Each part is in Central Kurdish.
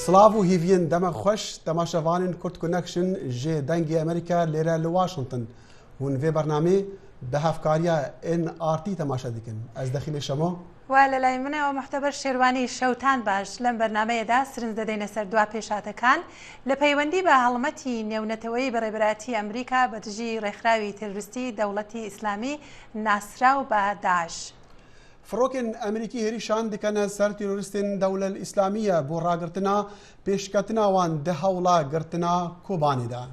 سلااو و هیڤین دەمە خۆش تەماشەوانین کورد کونەکشن ژێ دەنگی ئەمریکا لێرە لە واشنگتن هون vê بەرنامê bi hevkariya NRT تەماشە dikin ez dexîlê şemo وا لە لای منەوە محتەبەر شێروانی شەوتان باش لەم بەرنامەیەدا سرنج دەدەینە سەر دوا پێشاتەکان لە پەیوەندی بە هەڵمەتی نێونەتەوەی بەڕێبەراتی ئەمریکا بە دژی ڕێکخراوی تێروریستی دەوڵەتی ئیسلامی ناسراو بە داعش. فڕۆکên ئەمریکی هێریشان دikene ser tîrorîstên dewlet îslamiye بۆ ڕاگرتنا pêşketina wan di hewla girtina Kobanêda.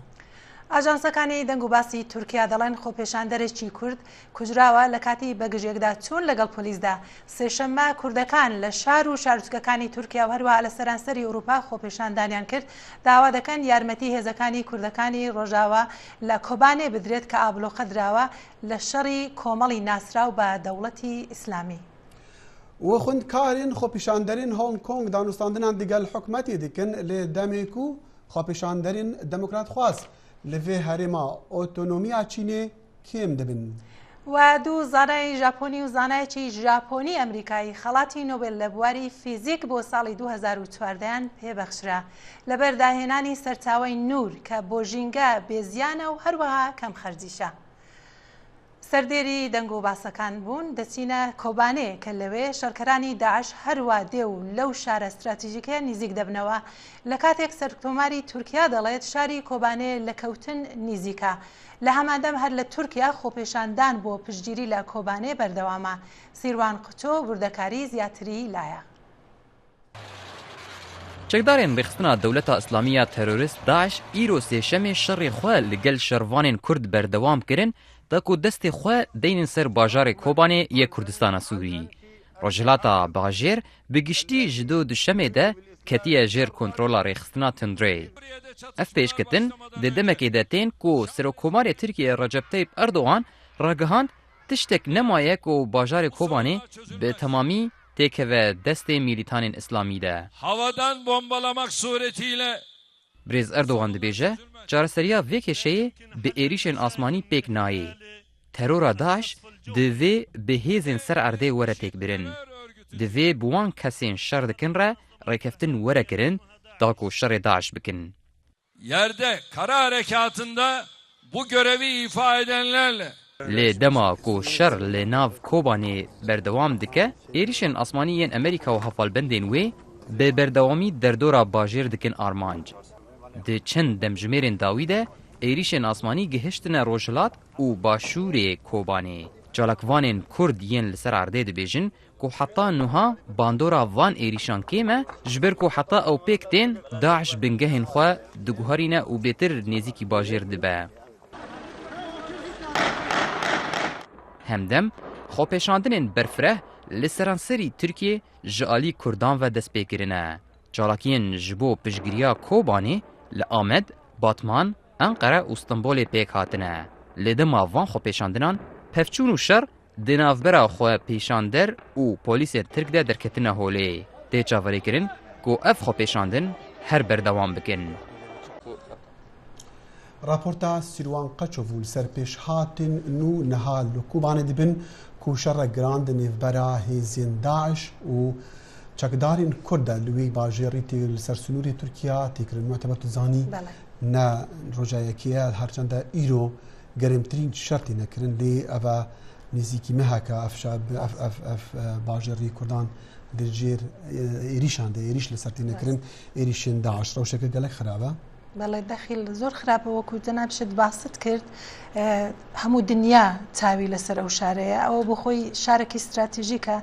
ئاژانسەکانی دەنگ و باسی تورکیا دەڵێن خۆپێشاندەرێکی کورد کوژراوە لە کاتی بەگژێکدا چوون لەگەڵ پۆلیسدا. سێشەممە کوردەکان لە شار و شارچکەکانی تورکیا و هەروە لە سەرانسەری ئەوروپا خۆپێشاندانیان کرد داوا دەکەن یارمەتی هێزەکانی کوردەکانی ڕۆژاوە لە کۆبانێ بدرێت کە ئابلۆخە دراوە لە شەڕی کۆمەڵی ناسراو بە دەوڵەتی ئیسلامی. و خوندکارین خۆپیشاندەرین هۆنگ کۆنگ دانوستاندنان دیگەل حکومەتی dikin lê demێک و خۆپیشاندەرین دموکرات خواست li vê herêma otonomiya Çînê kêm dibin. و دوو زانای ژاپۆنی و زانایەکی ژاپۆنی ئەمریکایی خەڵاتی نۆبێل لە بواری فیزیک بۆ ساڵی 2014 پێبەخشرا لەبەر داهێنانی سەرچاوەی نور کە بۆ ژینگە بێزیانە و هەروەها کەم خەرجیشە. سەردێری دەنگ و باسەکان بوون دەچینە کۆبانێ کە لەوێ شەڕکەرانی داعش هەروە دێ و لەو شارە استراتیژیکە نزیک دەبنەوە لە کاتێک سەرکۆماری تورکیا دەڵێت شاری کۆبانێ لە کەوتن نزیکە. لە هەمادەم هەر لە تورکیا خۆپێشاندان بۆ پشتگیری لە کۆبانێ بەردەوامە. سیروان قوتۆ وردەکاری زیاتری لایە. چەکدارên ڕێخستنا دەوڵەتە ئیسلامیە تەرۆریست داعش ئیرۆ سێشەمێ شەڕی خۆ لەگەل شەڕوانên کورد بەردەوام kirin دەکو دەستی خۆ دەینن سەر باژارê Kobanê yê Kurdistana Sûrî. Rojhilata bajêr bi giştî ji du duşemê de ketiye jêr kontrola rêxistina Tundrê. Ev pêşketin di demekê de tên ku Serokkomarê Tirkiye Recep Tayyip Erdogan ragihand tiştek nemaye ku bajarê Kobanê bi temamî têkeve destê mîlîtanên İslamî de. Havadan bombalamak suretiyle Birêz Erdogan dibêje çareseriya vê kêşeyê bi êrişên asmanî pêk nayê. Terora Daeş divê bi hêzên ser erdê were têkbirin. Divê bi wan kesên şer dikin re rêkeftin were kirin da ku şerê Daeş bikin. Yerde kara harekatında bu görevi ifa edenlerle Lê dema ku şer lê nav Kobanê berdewam dike, êrişên asmanî yên Amerîka û hefalbendên wê bi berdewamî derdora bajêr dikin armanc. Di çend demjimêrên dawî de êrişên asmanî gihiştine Rojhilat û başûrê Kobanê. Çalakvanên Kurd yên li ser erdê dibêjin ku heta niha bandora van êrîşan kêm e ji ber ku heta ew pêk tên Daeş bingehên xwe diguherîne û bêtir nêzîkî bajêr dibe. Hemdem xwepêşandinên berfireh li seranserî Tirkiye ji alî Kurdan ve destpêkirine. Çalakiyên ji bo piştgiriya Kobanê li Amed, Batman, Ankara û Stenbolê pêk hatine. Lê dema van xwepêşandinan pevçûn û şer di navbera xwepêşander û polîsên Tirk de derketine holê. Tê çaverêkirin ku ev xwepêşandin her berdewam bikin. Raporta Sîrwan Qeçov li ser pêşhatên nû niha li Kobanê dibin ku şerra giran di nêvbera hêzên Daeş û çekdarên Kurd de li wî bajêrî tê li ser sunûrê Tirkiya têkirin. Muteber tu zanî ne roja yekiye herçende îro gerêmtirîn şertê nekirin lê ev nêzîkî me heke ev bajêrî Kurdan di jêr êrîşan de êrîş li ser tê nekirin êrîşên Daeş rewşeke gelek xirab e. بەڵێ دەخیل زۆر خراپە وەکو جەنابشت باست کرد هەموو دنیا چاوی لەسەر ئەو شارەیە ئەوە بۆ خۆی شارێکی استراتیژیکە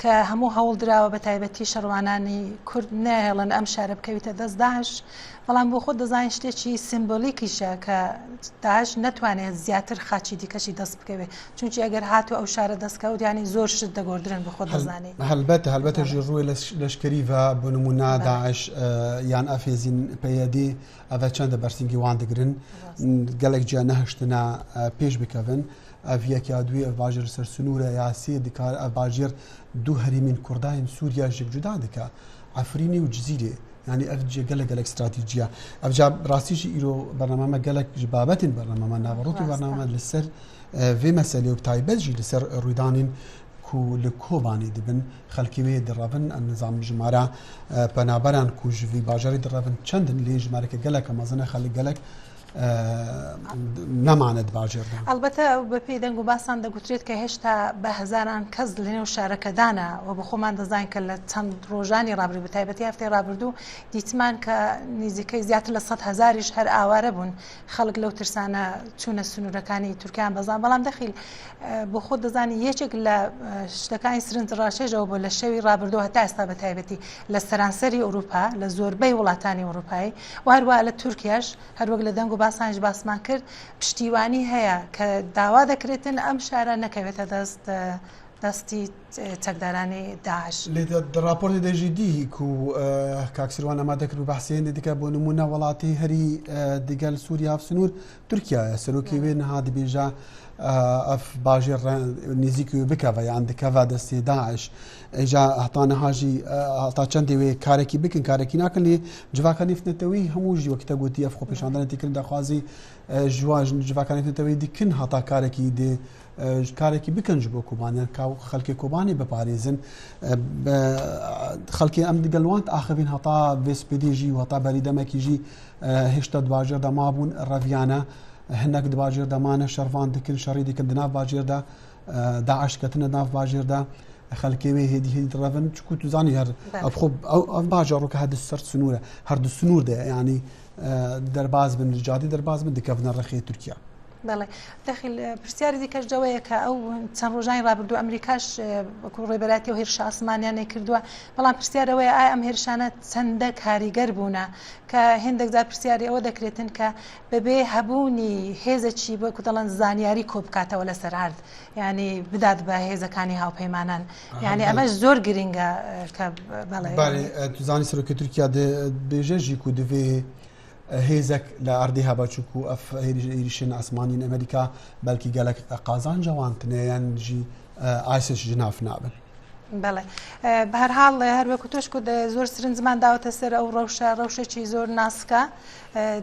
کە هەموو هەوڵ درراوە بە تایبەتی شەڕوانانی کورد نەهێڵن ئەم شارە بکەویتە دەست داعش بەڵام بۆ خۆ دەزانین شتێکی سیمبۆلیکیشە کە داعش نەتوانێت زیاتر خاچی دیکەشی دەست بکەوێت چونکی ئەگەر هاتووە ئەو شارە دەستکەوت ینی زۆر شت دەگۆڕدرن بۆ خۆ دەزانێت هەلبەتە ژێر ڕووی لەشکری و بۆ نمونە داعش یان ئەفێزین پەیەدی ئەvە چەندە بەرسینگی وان دەگرن gelek ciya nehiştina pêş bikevin ev yekiya duî ev bajêr ser sunûre yasî dikar ev bajêr du herîmên Kurdayên Sûriya ji cuda dike Efrînê û Cizîrê yani ev gelek stratîjiya ev ca rastî jî îro bername gelek ji babetên bername naverotî bername li ser vê meselê û taybet jî li ser rûydanên كو لكوباني دبن خلكي وي درافن النظام جمارة بنابران كو جوي باجاري درافن چندن لي جمارة كجلك مازنه خلي جلك نماند باجر البته به پیدنگو باسان دەگوترێت کە هێشتا بە هەزاران کەس لەنێو شارەکەدانە و بە خۆمان دەزانین کە لە چەند ڕۆژانی ڕابردوو بە تایبەتی هەفتەی ڕابردوو دیتمان کە نزیکەی زیاتر لە 100,000 هەر ئاوارە بوون خەڵک لەو ترسانە چوونە سنوورەکانی تورکیان بەزان بەڵام دەخیل بۆ خۆت دەزانی یەکێک لە شتەکانی سرنج ڕاشێژەوە بۆ لە شەوی ڕابردوو هەتا ئێستا بە تایبەتی لە سەرانسەری ئەوروپا لە زۆربەی وڵاتانی ئەوروپایی و هەروە لە تورکیاش هەروەک لە دەنگ و باسانش باسمان کرد پشتیوانی هەیە کە داوا دەکرێتن ئەم شارە نەکەوێتە دەستی چەکدارانی داعش لێ راپۆرتی دەژیدی و کاکسیروان ئەما دەکرد و بەحسێن دیکە بۆ نمونە وڵاتی هەری دیگەل سووریا و سنوور تورکیایە سەرۆکی وێ نەها دەبێژە ئەف باژێر نزیکی بکەوە یان دکەوە دەستی داعش ئێجا هەتا نەهاژی هەتا چەندێ وێ کارێکی بکن کارێکی ناکەن لێ جوواکانی نفتەوەی هەموو ژی وەکتە گوتی ئەف خۆ پیشاندانێتی کرد دەخوازی جوواکانی نفتەوەی دیکن هەتا کارێکی دێ کارێکی بکەنج بۆ کوبانیان خەڵکی کوبانی بپارێزن خەڵکی ئەم دگەلوانت ئاخەبین هەتا vێسپێدێژی و هەتا بەریدەمەکیژی هێشتا دواژێر دەما بوون ڕەڤیانە هەندێک دواژێر دەمانە شەروان دکرد شەڕی دیکرد ناو باژێردا داعش کەتنە ناو باژێردا خەڵکی وێ هێدی ڕەڤن چکو توزانی هەر ئەو باژەڕۆکە هەردوو سەر سنوورە هەردوو سنوور دێ ینی دەرباز بن رجاتی دەرباز بن دکەونە ڕێخی تورکیا بەڵێ دەخیل پرسیاری دیکەش دەوەیە کە ئەو چەند ڕۆژانی ڕابردوو ئەمریکاش ڕێبەراتی و هێرشە ئاسمانیانەی کردووە بەڵام پرسیارەوەی ئایا ئەم هێرشانە چەندە کاریگەر بوونە کە هێندێک جار پرسیاری ئەوە دەکرێتن کە بەبێ هەبوونی هێزێکی بۆکو دەڵەن زانیاری کۆ بکاتەوە لەسەر هەرد ینی بدات بە هێزەکانی هاوپەیمانان یعنی ئەمەش زۆر گرینگە کە بەڵێ توزانی سەرۆکی تورکیا بێژەژی و دەوێ هێزێک لە ئەردی هەباچووک و ئەف هێریشن ئاسمانین ئەمریکا بەلکی گەلک قازان جوانتنەیەنجی ئایسش جناف نابن بەڵێ بەهەرحاڵ هەروەکو تۆش کو زۆر سرنجمان داوەتە سەر ئەو ڕەوشێکی زۆر ناسکە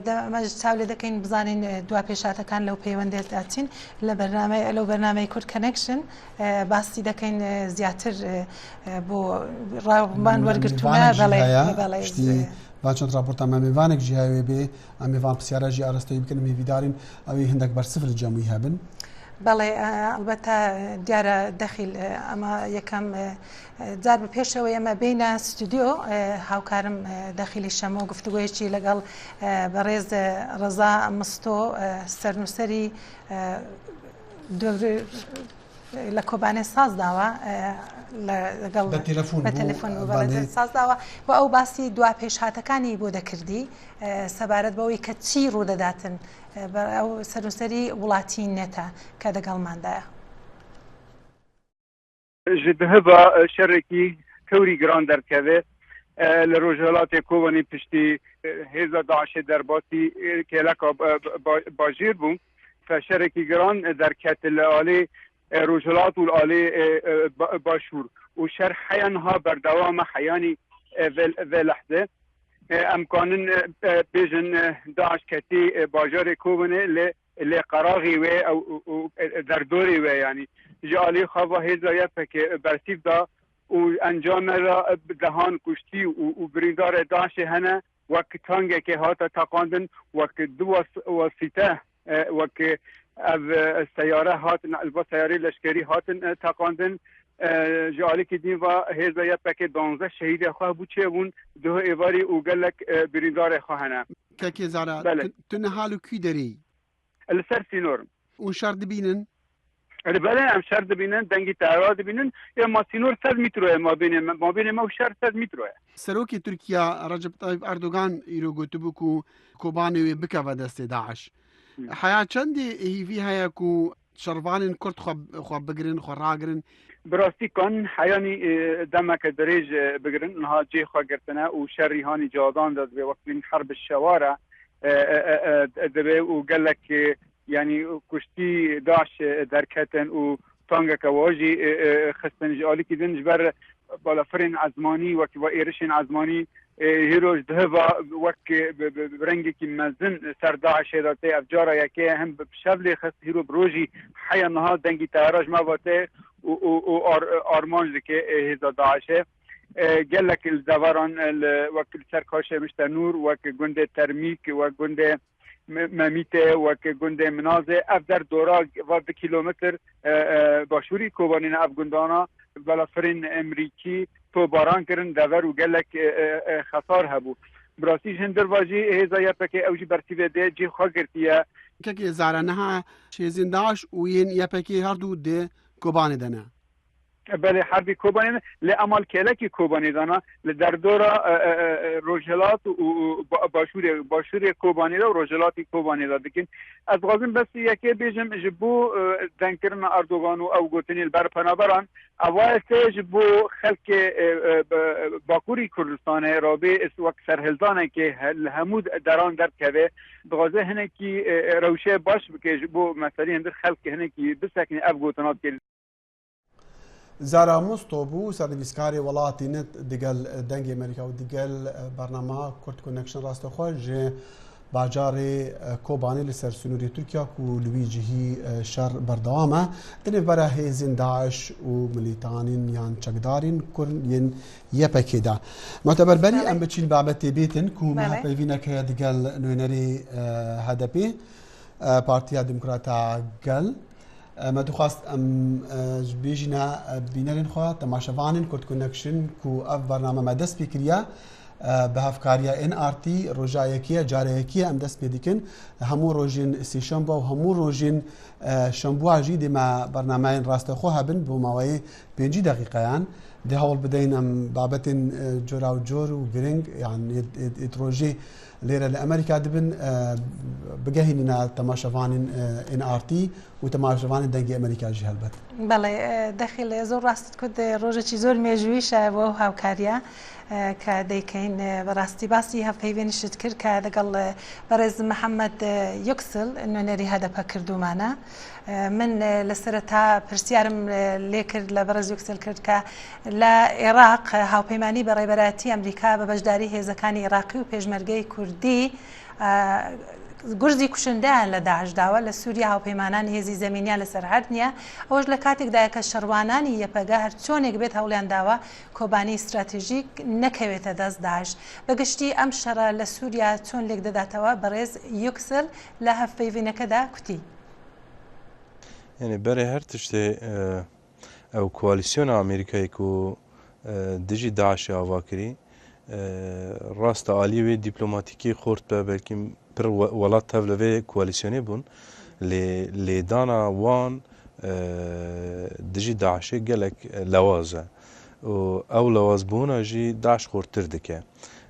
دەمەش چاو لێ دەکەین بزانین دوا پێشاتەکان لەو پەیوەندێت داچین لەو بەرنامەی کورد کەنەکشن باسی دەکەین زیاتر بۆ ڕاومان وەرگرتوونە بەڵێ چەند راپۆرت ئەمە میوانێک ژیاوێ بێ ئەم میوان پرسیارەژی ئاراستەی بکەن میویدارین ئەوەی هەندێک بەرسفر جەمووی هەبن بەڵێ ئەلبەتە دیارە دەخیل ئەمە یەکەم جار بە پێشەوە ئەمە بینە ستودیۆ هاوکارم دەخیلی شەمە و گفتوگویەکی لەگەڵ بەڕێز ڕەزا مستۆ سەرنووسەری لە کۆبانێ ساز داوە لەگەڵ بە تەلەفۆن ساز داوە و ئەو باسی دوا پێشهاتەکانی بۆ دەکردی سەبارەت بەوەی کە چی ڕوودەداتن ئەو سەرنووسەری وڵاتی نێتە کە دەگەڵماندایە ji dihiba şerekî kewrî giran derkeve li Rojhilatê Kobanî piştî hêza Daişê derbasî kêleka bajêr bû fe şerekî giran derkete li alê Rojhilat û alê başûr û şer heyan ha berdewama heyanî vê lehze em kanin bêjin Daeş ketî bajarê Kobanê lê qeraxî wê derdorê wê yanî ji alê xava hêza yekekê bersîv da û encame ra dehan kuştî û birîndarê Daişê hene wek tangekê hata teqandin wek du wasîte wek ev seyare hatin elba seyarê leşkerî hatin teqandin ji alêkî din va hêza yekekê 12 şehîdê xwe bû çêbûn duh êvarî û gelek birîndarê xwe hene kekê zara tu nihal û kû derî li ser sînorim û şer dibînin Bele em şer dibînin dengî tehra dibînin ya masînor 100 mîtroye mabênê me û şer 100 mîtroye. Serokê Tirkiya Recep Tayyip Erdogan îro gotibû ku Kobanê wê bikeve destê Daeş. Heya çendê hîvî heye ku şervanên Kurd xwe bigirin xwe ragirin. Bi rastî kan heyanî demeke dirêj bigirin niha cê xwe girtine û şerî hanî cadan de dibe wektîn herb şewara dibe û gelek yani kuştî Daeş derketin û tangeke wajî xistin ji alîkî din ji ber balafirên ezmanî wekî ve êrişên ezmanî hîroj dihiva wek rengekî mezin ser Daişê da tê ev cara yekê hem bi şevlê xist hîro bi rojî heya niha dengî tehra ji me ve tê û و آرمان که هزا داعشه گلک الزواران وکل سرکاش مشتنور وک گنده ترمیک و گنده ممیته وک گنده منازه اف در دورا و به کیلومتر باشوری کوبانین افغاندانا بلافرین امریکی تو باران کرن دور و گلک خسار هبو براسیش هندر واجی هزایت که اوجی برتیوه ده جی خواه گرتیه که زارنها چیزین داعش و این یپکی هر دو ده کوبانی دنه بله حربی کوبانی لعمل کلکی کوبانی دانا در دورا روجلات و باشور کوبانی دا و روجلاتی کوبانی دا دیکن از غازم بس یکی بیجم جبو دنکرن اردوغان و او گوتنی البر پنابران اوایسته جبو خلق باکوری کردستان رابه اس وقت سرهلزانه که همود دران در کبه بغازه هنه کی روشه باش بکه جبو مثلی هندر خلق هنه کی بسکنی اف گوتنات که زارا مستوبو سرویسکاری وڵاتی نت دگەل دەنگی ئەمریکا و دگەل بەرنامە کورد کۆنێکشن ڕاستەخۆ ژێ باجارێ کۆبانێ لەسەر سنووری تورکیا و لوی جیهی شەڕ بەردەوامە دنێبەرە هێزین داعش و ملیتانین یان چەکدارین کورد یەن یەپەکێدا مۆتەبەربەری ئەم بچین بابەتێ بێتن کو پەیوینەکە دگەل نوێنەری هەدەپێ پارتیا دموکراتا گەل ما دخواست ام بیجنا بینرین خوا تماشاوانین کورد کۆنێکشن کو اف برنامه ما دەست پێ کریە بە هەفکاریە NRT ڕۆژایەکیە جارەیەکیە ئەم دەست پێ دیکن هەموو ڕۆژین سێشەمبە و هەموو ڕۆژین شەمبواژی دێمە بەرنامەیان ڕاستەخۆ هەبن بۆ ماوەیە 5 دقیقەیان دێ هەوڵ بدەین ئەم بابەتین جۆرا و جۆر و گرنگ یان ڕۆژێ لێرە لە ئەمریکا دەبن بگەهێنینە تەماشەوانین NRT و تەماشەوانین دەنگی ئەمریکاژی هەلبەت بەڵێ دەخیل زۆر ڕاست کرد ڕۆژێکی زۆر مێژوویشە بۆ هاوکاریە کە دەیکەین بەڕاستی باسی هەفپەیوێنیشت کرد کە لەگەڵ بەڕێز محەممەد یوکسل نوێنەری هەدەپە کردومانە من لەسەرەتا پرسیارم لێ کرد لە بەڕێز یوکسل کرد کە لە عێراق هاوپەیمانی بە ڕێبەراتی ئەمریکا بە بەشداری هێزەکانی عێراقی و پێشمەرگەی کوردی گورزی کوشندیان لە داعشداوە لە سووریا هاوپەیمانان هێزی زەمینیان لەسەر هەر نییە ئەوەش لە کاتێکدایە کە شەڕوانانی یەپەگا هەر چۆنێک بێت هەوڵیان داوە کۆبانی استراتیژیک نەکەوێتە دەست داعش بەگشتی ئەم شەڕە لە سووریا چۆن لێک دەداتەوە بەڕێز یوکسل لە هەفپەیوینەکەدا کوتی یعنی بەرێ هەر تشتێ ئەو کوالیسیۆنە ئەمریکایەک و دژی داعشی ئاواکری ڕاستە ئالیوێ دیپلۆماتیکی خۆرد بە بەلکیم پر وڵات تەv لەvê کووالیسیۆنê bûn lêdana wan dijî daişê gelek lewaz e û ew lewazbûna jî daş xortir dike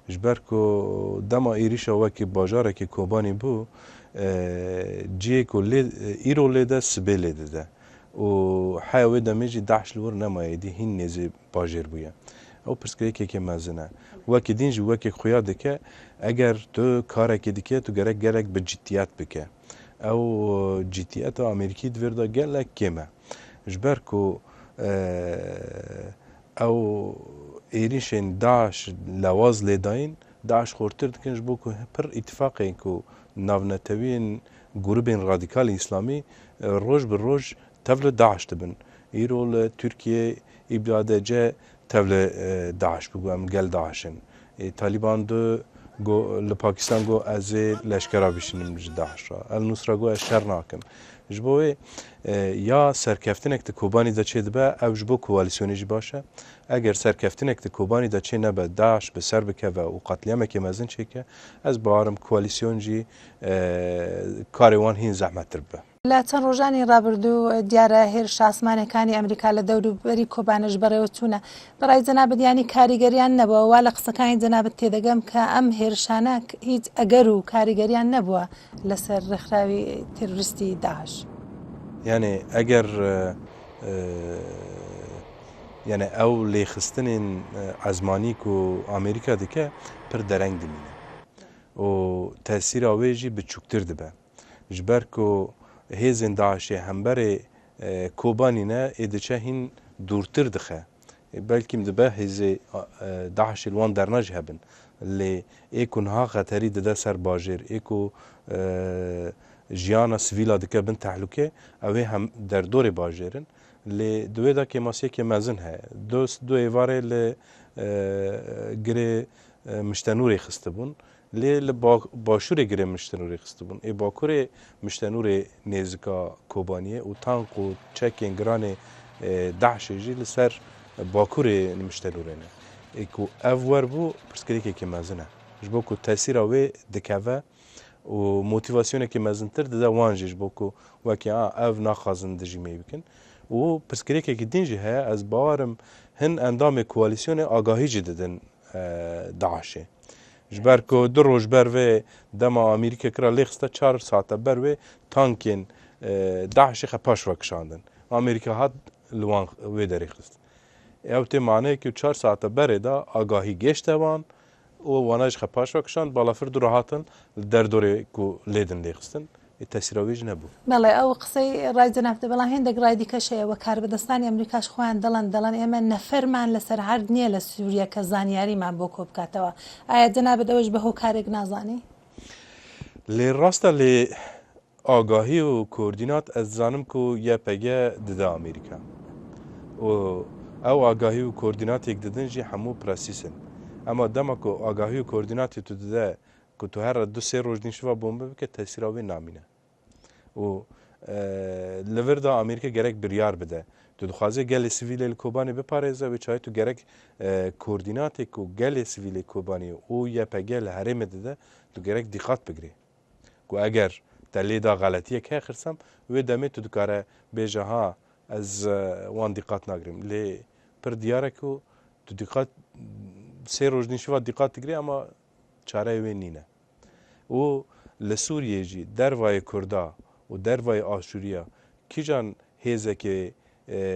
ji ber ku dema êrîşa wekî bajarekî Kobanî bû ciyê ku îro lê de sibê lê dide û heya wê demê jî daş li wir nemaye dî hîn nêzî bajêr bûye ew pirsgirêkekê mezin e wekî din jî wekî xuya dike eger tu karekê dike tu gerek gerek bi ciddiyet bike ew ciddiyeta Amerîkî di vir de gelek kêm e ji ber ku ew êrîşên Daeş lewaz lê dayîn Daeş xortir dikin ji bo ku pir îtifaqên ku navnetewiyên grûpên radîkalî îslamî roj bi roj tev li Daeş dibin îro li Tirkiye îbadece tev li Daeş bû em gel Daeşin Taliban du li Pakistan got ez ê leşkera bişînim ji Daeşa El Nusra got ez şer nakim ji bo wê ya serkeftinek di Kobanî de çê dibe ew ji bo koalîsyonê jî baş e eger serkeftinek di Kobanî de çê nebe Daeş bi ser bikeve û qetliyamekê mezin çêke ez bawarim koalîsyon jî karê wan hîn zehmettir bibe لە چەند ڕۆژانی ڕابردوو دیارە هێرش ئاسمانەکانی ئەمریکا لە دەوروبەری کۆبانش بەڕێوە چوونە بەڕای جەنابەت ینی کاریگەریان نەبووە وا لە قسەکانی جەنابەت تێدەگەم کە ئەم هێرشانە هیچ ئەگەر و کاریگەریان نەبووە لەسەر ڕێکخراوی تێروریستی داعش یعنی ئەگەر یعنی ئەو لێخستنên عەزمانî و ئەمریکا dike pir dereng dimîne û tesîra wê jî biçûktir dibe ji ber ku hêzên Daişê hemberê Kobanî ne ê diçe hîn dûrtir dixe belkî dibe hêzê Daişê li wan derna jî hebin lê ê ku niha xeterî dide ser bajêr ê ku jiyana sivîla dike bin tehlûkê ew ê hem derdorê bajêrin لی دوی دا که ماسیه که مزن هست دو ایواره لی گره مشتنوری خسته بون لی باشور گره مشتنوری خسته بون ای باکور مشتنور نیزکا کوبانیه و تانک و چکین گران داعش جی لسر باکور مشتنوره نه ای که افور بو پرسکری که مزنه جبو که تاثیر اوی دکوه و موتیواسیونه که مزنتر ده وانجیش بو که وکی اف ناخازن دجی می بکن و پرسکری که دینجی ها از باورم هن اندام کوالیسیون آگاهی جی ددن داعشه جبر که دو روز بر دما امریکا کرا لیخسته 4 ساعت بر و تانکین داعش خپاش وکشاندن امریکا هات لوان و دریخست اوتی معنی که 4 ساعت بر دا آگاهی گشته وان و واناش خپاش وکشاند بالافر دو راحتن در دوره کو لیدن لیخستن تاثیراویج نبود. بله او قصه رایز نفت بله هندگ رایدی کشه و کاربردستانی امریکاش خوان دلن اما نفرمان لسر هر نیه لسوریا که زانیاری من بکوب کتوا. آیا جناب دوش به هو کارگ نازانی؟ لی راستا لی آگاهی و کوردینات از زانم کو یه پگه دده امریکا. و او آگاهی و کوردینات یک ددن جی همو پراسیسن. اما دما کو آگاهی و کوردیناتی تو دده که تو هر 2-3 روز نشوا بومبه که تاثیراوی نامینه و لوردا امریکا گرک بریار بده تو دخوازه گل سیویل کوبانی بپارێزە و چای تو گرک کوردیناتی کو گل سیویل کوبانی او یا پگل هرم دده تو گرک دقت بگیری کو اگر تلیدا غلطیه که خرسم و دمه تو دکاره بیجه ها از وان دقت نگیریم لی پر دیاره کو تو دقت 3 روز نشوا دقت تگیری اما چاره وی نینه و لسوریه جی دروای کردا و دروای آشوریا کی جان هیزه که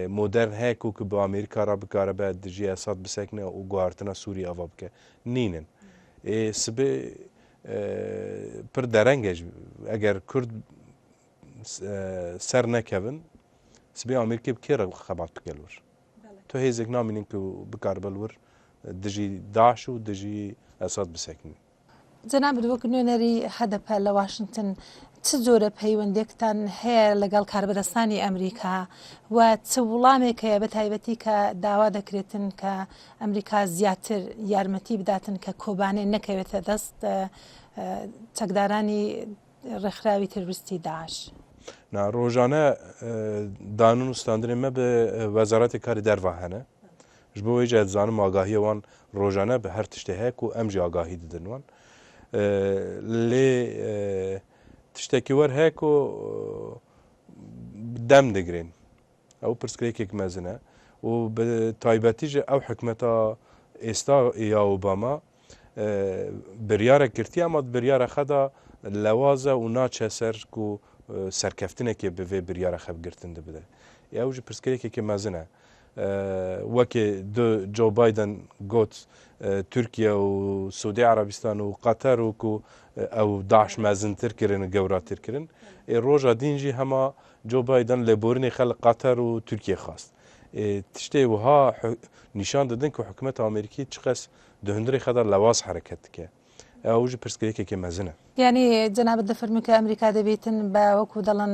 مدرن هکو که با امریکا را بکاره بعد جی اساد بسکنه و گوارتنا سوریه آوا بکه نینن سبه پر درنگش اگر کرد سر نکوین سبه امریکا بکره خبات بکلور تو هیزه نامینین که بکاره بلور دجی داعش و دجی اساد بسکنه جناب دوک نونری هدف لواشنطن چه جور پیوندێکتان هەیە لەگەڵ کاربەدەستانی ئەمریکا و چ وڵامێک هەیە بە تایبەتی کە داوا دەکرێتن کە ئەمریکا زیاتر یارمەتی بداتن کە کۆبانێ نەکەوێتە دەست چەکدارانی ڕێکخراوی تروریستی داعش. ڕۆژانە دانون و ستاندنێ me bi wezareta karê derva hene ji bo wê jî ez dizanim agahiyê wan rojane bi her tiştê heye ku em jî agahî didin wan lê tiştekî wer heye ku dem digirin ew pirsgirêkek mezin e û bi taybetî jî ew hikûmeta êsta ya Obama biryarek girtiye ama biryara xwe da lewaz e û naçe ser ku serkeftinekê bi vê biryara xwe girtin dibide ew jî pirsgirêkekê mezin e wekê Joe Biden got Türkiye û Suudi Arabistan û Qatar û ku ew Daeş mezintir kirin gewratir kirin roja din jî hema Joe Biden lêborînê xwe li Qatar û Türkiye xwast tiştê wiha nîşan didin ku hikûmeta Amerîkî çi qes di hundirê xwe da lewaz hereket dike ew jî pirsgirêkekê mezin e یعنی جناب دەفەرمووی کە ئەمریکا دەبێتن بە وەکو دەڵێن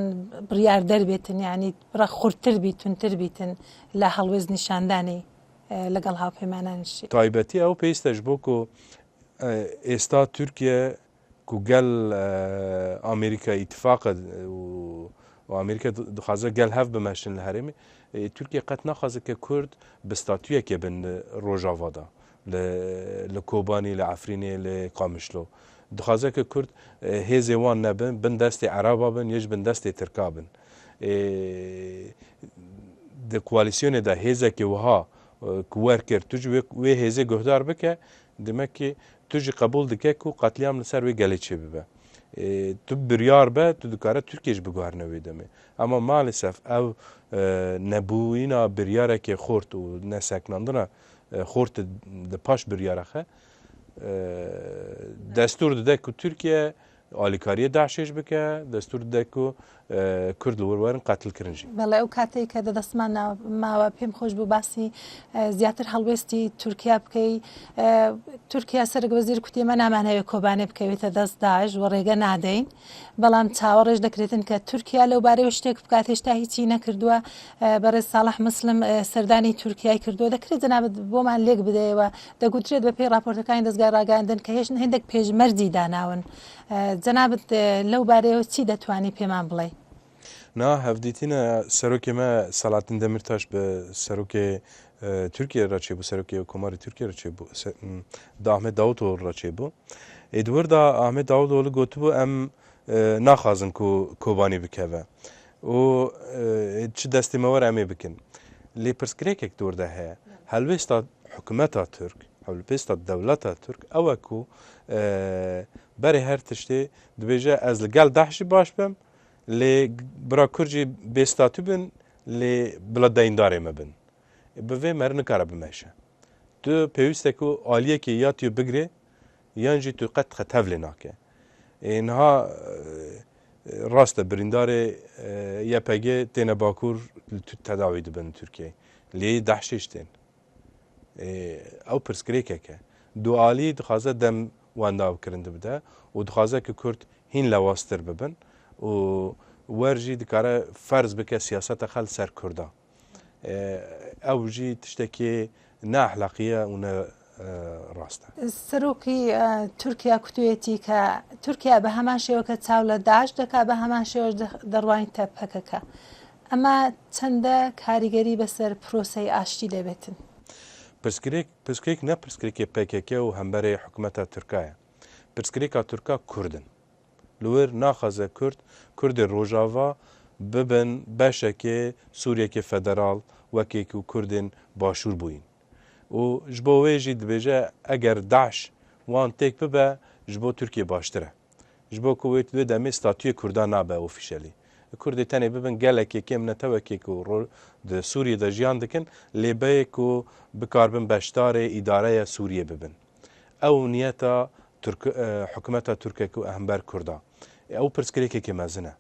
بڕیار دەربێتن یعنی بڕە خورتتر بیتونتر بیتن لە هەڵوێز نیشاندانی لەگەڵ هاوپەیمانانشی تایبەتی ئەو پێویستە ji بۆ ku ئێستا Türkiye ku gel Amerîka îtifaqe û Amerîka dixwaze gel hev bimeşin li herêmê Türkiye qet naxwaze ke Kurd bi statûyekê bin li Rojava da li Kobanî li Efrînê li Qamişlo dixwaze ke Kurd hêzê wan nebin bin destê Eraba bin yê ji bin destê Tirka bin di koalîsyonê de hêzekê wiha ku werkir tu ji wê hêzê guhdar bike demek ki tu jî qebûl dike ku qetliyam li ser wê gelê çê bibe tu biryar be tu dikare Tirkiye ji biguherîne wê demê ama malesef ew nebûyîna biryarekê xort û neseknandina xort di paş biryara xwe destûr dide ku Tirkiye ئالیکاریە داعشێش بکە دەستور دەک و کورد وەرن قاتل کرنجی بەڵێ ئەو کاتێک کە دەدەستمان ماوە پێم خۆش بوو باسی زیاتر هەڵوێستی تورکیا بکەی تورکیا سەرگەوەزیر کوتێمە نامانەوێت کۆبانێ بکەوێتە دەست داعش و ڕێگە نادەین بەڵام چاوەڕێژ دەکرێتن کە تورکیا لەو بارەیە شتێک بکات هێشتا هیچی نەکردووە بەڕێز ساڵح مسلم سەردانی تورکیای کردووە دەکرێت جەنابەت بۆمان لێک بدەیەوە دەگوترێت بە پێی راپۆرتەکانی دەستگای ڕاگەاندن کە هێشت هێندێک پێشمەرجی داناون جەنابەت لەو بارەیەوە چی دەتوانی پێمان بڵێ نا هەفدیتینە سەرۆکی me Selahattin Demirtaş bi serokê Tirkiye re çêbû serokê Komarê Tirkiye re çêbû da Ahmed Davutoğlu re çêbû ê di wir da Ahmed Davutoğlu gotibû em naxwazin ku Kobanî bikeve û çi destê me were em ê bikin lê pirsgirêkek di wir de heye helbêsta hikûmeta Türk helbêsta dewleta Türk ew e ku berê her tiştê dibêje ez li gel Dehşî baş bim lê bira Kurd jî bêstatû bin lê bila deyindarê me bin bi vê mer nikare bimeşe tu pêwîst e ku aliyekê ya tu bigirê yan jî tu qet xetevlê nake niha rast e birîndarê YPG têne Bakur tedawî dibin Tirkiyeyê lê Dehşî tên ew pirsgirêkek e du alî dixwaze dem wenda kirin dibide û dixwaze ku Kurd hîn lewastir bibin û wer jî dikare ferz bike siyaseta xel ser Kurda ew jî tiştekî neaxlaqiye û ne rast e سەرۆکی تورکیا کوتوێتی کە تورکیا بە هەمان شێوەکە چاو لە داعش دەکا بە هەمان شێوەش دەڕوانی تەپەکەکە ئەمە چەندە کاریگەری بەسەر پرۆسەی ئاشتی دەبێتن pirsgirêk ne pirsgirêkê PKK û hemberê hikûmeta Tirkayê pirsgirêka Tirka Kurdin li wir naxwaze Kurdê Rojava bibin beşekê Sûriyekê federal wekê ku Kurdên başûr bûyîn û ji bo wê jî dibêje eger Dehş wan têk bibe ji bo Tirkiye baştir e ji bo ku wê demê statûyê Kurda nabe ofîşelî Kurdê tenê bibin gelekê kêm netewekê ku di Sûriyê de jiyan dikin lêbeyê ku bikarbin beşdarê îdareya Sûriye bibin ew niyeta hikûmeta Tirkiye ku hember Kurda ew pirsgirêkekê mezin e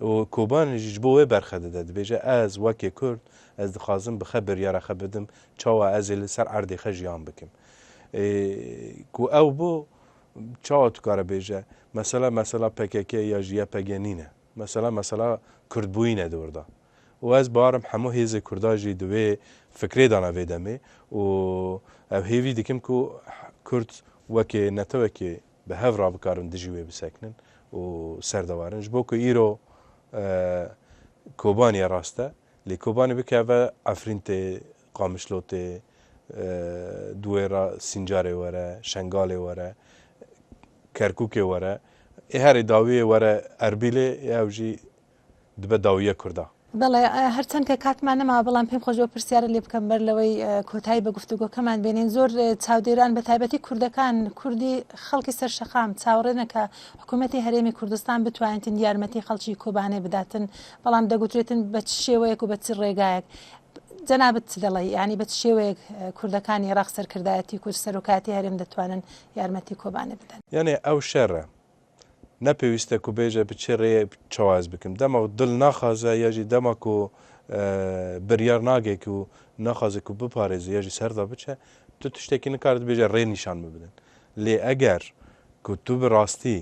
û Kobanî jî ji bo wê berxe dide dibêje ez wekê Kurd ez dixwazim bi xwe biryara xwe bidim çawa ez ê li ser erdê xwe jiyan bikim ku ew bû çawa dikare bêje mesela PKK ya ji YPG nîne mesela Kurdbûyî ne di wir da û ez barim hemû hêzê Kurda jî di wê fikrê dana vê demê û ew hêvî dikim ku Kurd wekê netewekê bi hev rabikarin dijî wê bisekinin û serdewarin ji bo ku îro Kobanî rast e lê Kobanî bikeve Efrîntê Qamişlotê Duwêra Sincarê were Şengalê were Kerkûkê were ê herê dawiyê were Erbîlê ew jî dibe dawiya Kurda بەڵێ هەرچەند کە کاتمان نەما بەڵام پێم خۆشەوە پرسیارە لێ بکەم بەر لەوەی کۆتایی بە گفتوگۆکەمان بینین زۆر چاودێران بە تایبەتی کوردەکان کوردی خەڵکی سەرشەقام چاوەڕێنەکە حکوومەتی هەرێمی کوردستان بتوانێتن یارمەتی خەڵکی کۆبانێ بداتن بەڵام دەگوترێتن بە چ شێوەیەک و بە چ ڕێگایەک جەنابەت چ دەڵێ ینی بە چ شێوەیەک کوردەکانی عێراق سەرکردایەتی کورد سەرۆکاتی هەرێم دەتوانن یارمەتی کۆبانێ بدەن یعنی ئەو شەڕە nepêwîst ku bêje bi çi rêyê çawaz bikim dema dil naxwaze ya jî dema ku biryar nage ku naxwaze ku biparêze ya jî serda biçe tu tiştekî nikare dibêje rê nîşan bibidin lê eger ku tu bi rastî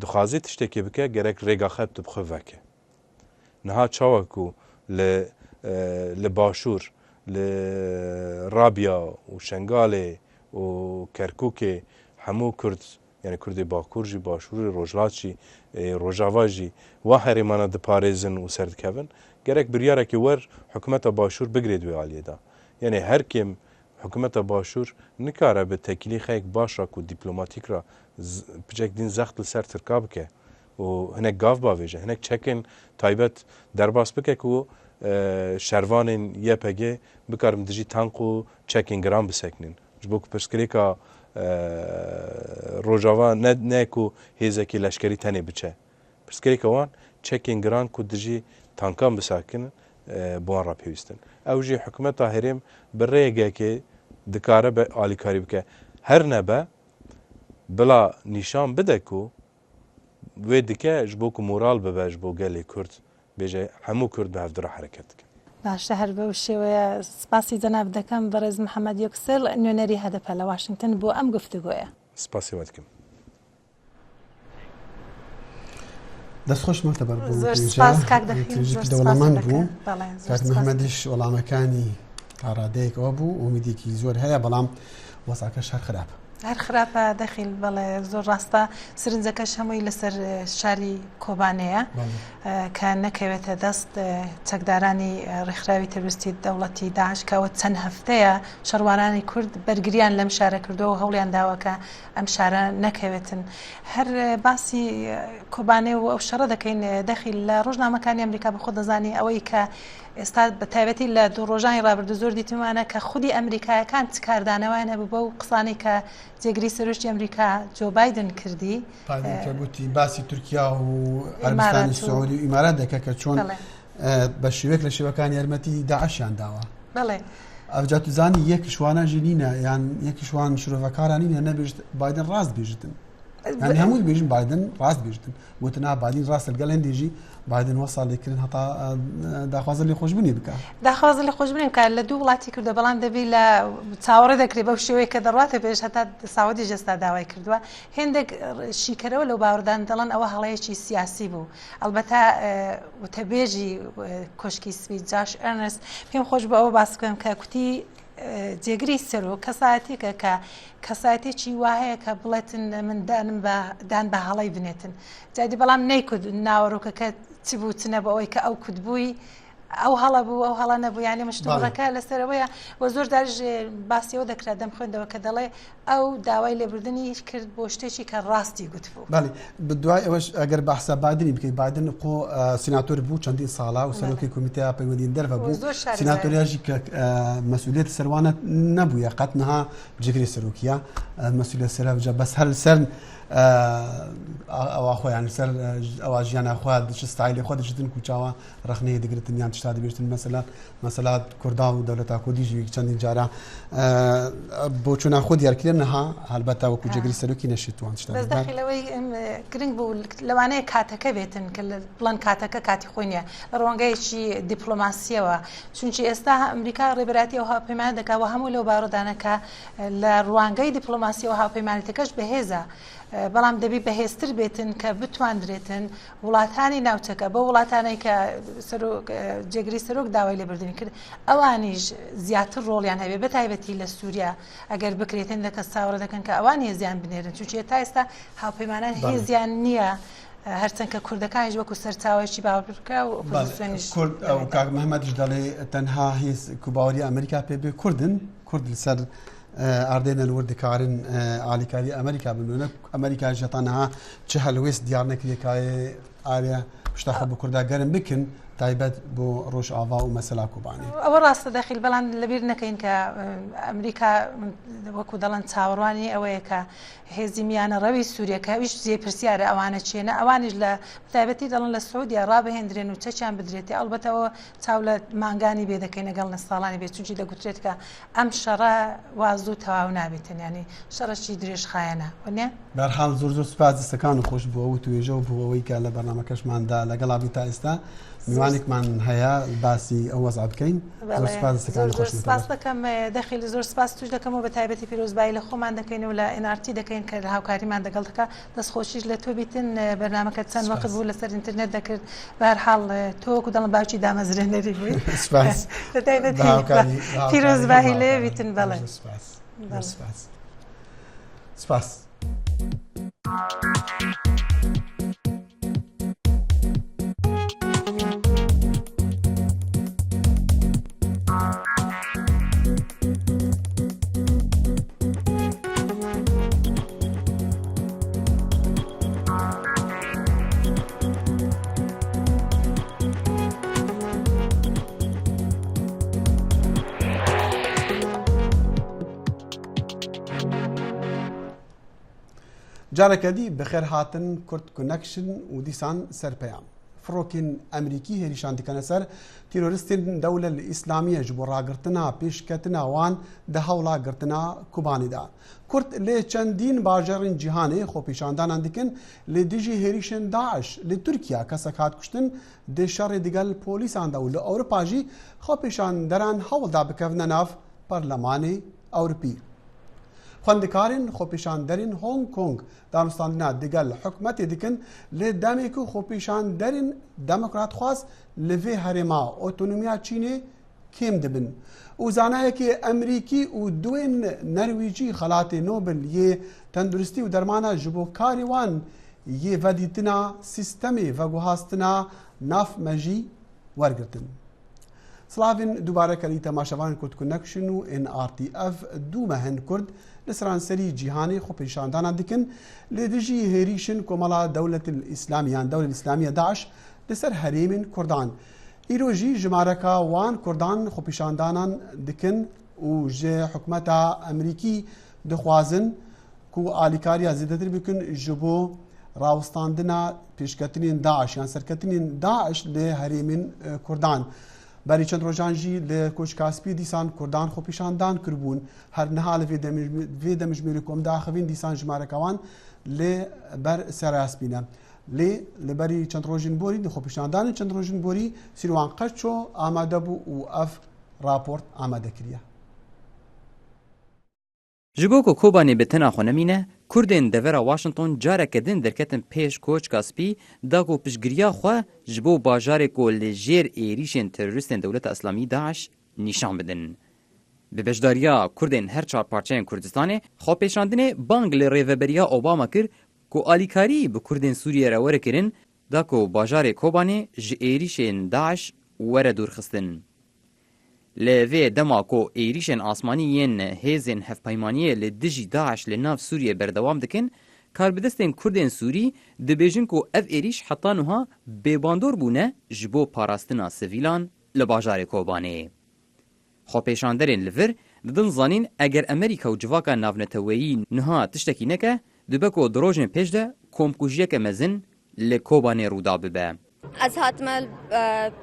dixwazî tiştekî bike gerek rêga xwe tu bi xwe veke niha çawa ku li Başûr li Rabia û Şengalê û Kerkûkê hemû Kurd yani Kurdê Bakur jî Başûrê Rojhilat jî Rojava jî wa herêmana diparêzin û serdikevin gerek biryarekî wer hikûmeta Başûr bigirê di wê aliyê da yani her kêm hikûmeta Başûr nikare bi tekilî xeyek baş ra ku dîplomatîk ra picek din zext li ser tirka bike û hinek gav bavêje hinek çekên taybet derbas bike ku şervanên YPG bikarin dijî tank û çekên giran bisekinin ji bo ku pirsgirêka Rojava ne ku hêzekî leşkerî tenê biçe pirsgirêka wan çekên giran ku dijî tankan bisekinin bi wan re pêwîstin ew jî hikûmeta herêm bi rêyekê dikare be alîkarî bike her nebe bila nîşan bide ku وێ دکە ji bo ku moral bibe ji bo gelê Kurd bêje hemû Kurd bi hevdira hereket dikin. باشە هەر بەو شێوەیە سپاسی جەناب دەکەم بەڕێز محەممەد یەکسل نوێنەری هەدەپە لە واشنگتن بۆ ئەم گفتوگۆیە. سپاسی وە دکەم. دەستخۆش مەتەبەر بوو زۆر سپاس کاک دەوڵەمەند بوو کاک محەممەدیش وەڵامەکانی ڕادەیەکەوە بوو ئومیدێکی زۆر هەیە بەڵام وەساکەش هەر خراپە. هەر خراپە دەخیل بەڵێ زۆر ڕاستە سرنجەکەش هەمووی لەسەر شاری کۆبانەیە کە نەکەوێتە دەست چەکدارانی ڕێکخراوی تەروریستی دەوڵەتی داعش کەوە چەند هەفتەیە شەڕوانانی کورد بەرگریان لەم شارە کردەوە و هەوڵیان داوەکە ئەم شارە نەکەوێتن. هەر باسی کۆبانێ و ئەو شەڕە دەکەین دەخیل لە ڕۆژنامەکانی ئەمریکا بەخۆ دەزانی ئەوەی کە ئێستا بە تایبەتی لە دوو ڕۆژانی ڕابردوو زۆر دیتمانە کە خودی ئەمریکایەکان چ کاردانەوەیان هەبوو بە و قسانەی کە جێگری سەرۆشتی ئەمریکا جۆ بایدن کردی گوتی باسی تورکیا و عەربستانی سعودی و ئیمارات دەکە کە چۆن بە شێوەیەک لە شێوەکانی یارمەتی داعشیان داوە. بەڵێ ئەوجا توزانی یەکیشوانەژی نینە یان یەکیشوان شرۆڤەکارانی نە نەبێژت بایدن ڕاست بێژتن هەمووی بێژن بایدن ڕاست بێژتن وتنا بادین ڕاست لەگەڵ هەندێژی بایدن وە ساڵێکردن هەتا داخوازە لێ خۆشببوونی بکە داخوازە لە خۆشببوونی بکات لە دوو وڵاتی کردو بەڵام دەبی لە چاوەڕێ دەکرێت بەو شێوەیە کە دەڕاتە پێش هەتا ساوەدی جەستا داوای کردووە هێندێک شیکەرەوە لەو باوەڕدان دەڵێن ئەوە هەڵەیەکی سیاسی بوو ئەلبەتە وتەبێژی کۆشکی سپی جاش ئەرنست پێم خۆش بە ئەوە باس بکەم کە کوتی جێگری سەرۆ کەسایەتێکە کە کەسایەتێکی وایە کە بڵێتن من دان بە هەڵی بنێتن جادی بەڵام نەیکرد ناوەڕۆکەکە چ بوو چنە بە ئەوەی کە ئەو کودبووی ئەو هەڵە بوو ئەو هەڵە نەبوو یانی مشتوڕەکە لەسەرەوەیە وە زۆر داژ باسیەوە دەکرات دەم خوێندەوە کە دەڵێ ئەو داوای لێبوردنی کرد بۆ شتێکی کە ڕاستی گوتبوو. بەڵێ بدوای ئەوەش ئەگەر بەحسە بادنی بکەیت بادن قۆ سیناتۆر بوو چەندین ساڵا و سەرۆکی کۆمیتەیە پەیوەندی دەرەوە بوو سیناتۆریاژی کە مەسئولیەت سەروانە نەبووە قەت نەها جگری سەرۆکیە مەسئولیەت سەرجە بەس هەر سەر ئەوە خۆیان سەر ئەوە ژیانە خوا چ ستایلی خۆ دەژتن کوچاوە ڕخنەیە دەگرتن یان تشتا دەبێتن مەسەلات کووردا و دەوڵەتا کوردیژی چەندین جارە بۆ چوونا خۆ دیارکردن نەها هەلبەتە وەکو جێگری سەرۆکی نەشێتوان شتا بەس داخلەوەی گرنگ بوو لەوانەیە کاتەکە بێتن کە بڵەن کاتەکە کاتی خۆی نییە لە ڕۆنگەیەکی دیپلۆماسیەوە چونکی ئێستا ئەمریکا ڕێبەراتی ئەو هاوپەیمان دەکەوە هەموو لەو باڕۆدانەکە لە ڕوانگەی دیپلۆماسیەوە هاوپەیمانێتەکەش بەهێزە بەڵام دەبی بەهێزتر بێتن کە بتواندرێتن وڵاتانی ناوچەکە بە وڵاتانەی کە جێگری سەرۆک داوای لێبوردنی کرد ئەوانیش زیاتر ڕۆڵیان هەبێ بە تایبەتی لە سووریا ئەگەر بکرێتن دەکە ساوەڕە دەکەن کە ئەوان هێزیان بنێرن چونکە تا ئێستا هاوپەیمانان هێزیان نییە هەرچەند کە کوردەکانیش وەکو سەرچاوێکی باوەڕکە و ئۆپۆزیسیۆنیش کورد ئەو کاک محەممەدیش دەڵێ تەنها هیچ کوباوەری ئەمریکا پێ بێ کوردن کورد لەسەر ئاردێنە وردەکارن ئالیکاری ئەمریکا بنوێنە ئەمریکا ژەتانەها چ هەلوێست دیار نەکرێکایە ئاریا شتاخە بە کووردا گەرم بکن تایبەت بۆ ڕۆژ ئاوا و مەسەلا کوبانی ئەوە ڕاستە دەخیل بەڵام لەبیر نەکەین کە ئەمریکا وەکو دەڵەن چاوەڕوانی ئەوەیە کە هێزی میانە ڕەوی سووریەکە ویش جێ پرسیارە ئەوانە چێنە ئەوانیش لە تایبەتی دەڵن لە سعودیا ڕابهێنرێن و چەچیان بدرێتی ئەڵبەتەوە چاو لە مانگانی بێ دەکەین لەگەڵ نەستاڵانی بێت چونکی دەگوترێت کە ئەم شەڕە وازوو تەواو نابێتن ینی شەڕەشی درێژخایەنە وانە بەرحاڵ زۆر زۆر سپاس دەستەکان و خۆش بووە و توێژە و بووەوەی کە لە بەرنامەکەشماندا لەگەڵابی تا ئێستا میوانێکمان هەیە باسی ئەو وەزع بکەین زۆر سپاس دەکەم دەخیل زۆر سپاس توش دەکەم و بە تایبەتی پیرۆزبایی لە خۆمان دەکەین و لە NRT دەکەین کە لە هاوکاریمان دەگەڵ دەکە دەستخۆشیش لە تۆ بیتن بەرنامەکە چەند وەقت بوو لەسەر ئینترنێت دەکرد بەهەرحاڵ تۆ وەکو دەڵم باوکی دامەزرێنەری بووی بە تایبەتی پیرۆزبایی لێ بیتن بەڵێ سپاس. جارێکە دی بەخێر هاتن کورد کۆنەکشن و دیسان سەرپەیام فڕۆکین ئەمریکی هێریشان دیکەنە سەر تیرۆریستین دەولە ئیسلامیە ji بۆ ڕاگرتنا پێشکەتنا وان دە هەوڵا گرتنا کوبانیدا. کورد لێ چەندین باژەڕین جیهانê خۆپیشاندانان dikin lê dijî hêrîşên Daeş lê Tirkiye kesek hat kuştin dê şerê digel polîsan da û li Ewropa jî xۆpêşanderan hewl da bikevne nav Parlemanê Ewropî. Xwendekarên xۆpêşanderên Hong Kong danûstandina digel hikûmetê dikin lê demê ku xۆpêşanderên demokratxwaz li vê herêma otonomiya Çînê kêm dibin. û zanayekî Emerîkî û duên Nerwîjî xelatê Nobel yê tenduristî û dermana ji bo karê wan yê vedîtina sîstemê veguhastina navmejî wergirtin. Slavên dubarekerî temaşevanên Kurd nekuşin û NRTF du mehên Kurd li seranserî cîhanê xwe dikin lê dijî hêrîşin komela Dewletil İslamiyan Dewlet İslamiye Daeş li ser herêmên Kurdan. îro jî jimareka wan Kurdan xwepêşandanan dikin û ji hikûmeta Emerîkî dixwazin ku alîkariya zêdetir bikin ji bo rawistandina pêşketinên Daeş yan serketinên Daeş li herêmên Kurdan. Berî çend rojan jî li Koçkaspî dîsan Kurdan xwepêşandan kiribûn. Her niha li vê demijmêrê kom daxivîn dîsan jimareka wan lê ber seraspîne. Lê li berî çend rojên borî di xwepêşandanên çend rojên borî Sîrwan Qeço amade bû û ev raport amade kiriye. Ji bo ku Kobanê bi tina xwe nemîne, Kurdên devera Washington careke din derketin pêş Koçkaspî da ku piştgiriya xwe ji bo bajarê ku li jêr êrîşên terorîstên Dewleta Îslamî Daeş nîşan bidin. Bi beşdariya Kurdên her çar parçeyên Kurdistanê, xwepêşandinê bang li rêveberiya Obama kir ku alîkarî bi Kurdên Sûriye re were kirin da ku bajarê Kobanê ji êrîşên Daeş were dûrxistin. Li vê dema ku êrîşên asmanî yên hêzên hevpeymaniyê li dijî Daeş li nav Sûriye berdewam dikin, karbidestên Kurdên Sûrî dibêjin ku ev êrîş heta niha bêbandor bûne ji bo parastina sivîlan li bajarê Kobanê. Xwepêşanderên li vir didin zanîn eger Amerîka û civaka navneteweyî niha tiştekî neke, dibe ku di rojên pêş de komkujiyeke mezin li Kobanê rûda bibe. Ez hatime